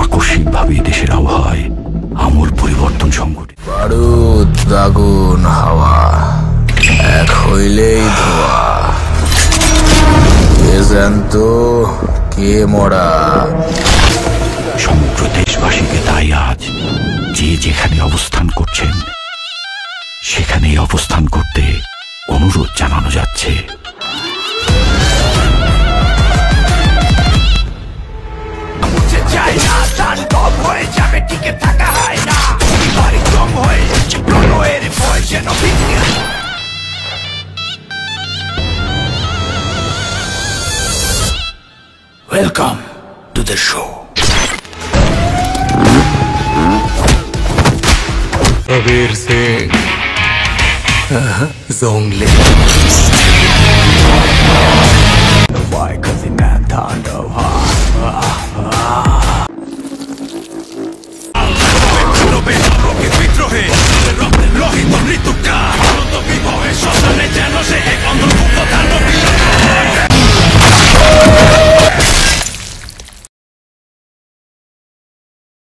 আকস্মিকভাবে দেশের আবহাওয়ায় আমূল পরিবর্তন সংঘটিত। বারুদ, আগুন, হাওয়া এক হইলেই ধোয়া। কে জ্যান্ত, কে মরা। সমগ্র দেশবাসীকে তাই আজ যে যেখানে অবস্থান করছেন সেখানেই অবস্থান করতে অনুরোধ জানানো যাচ্ছে। Welcome to the show. Kabir Singh, Zhongli. The Why 'cause he man turned of heart.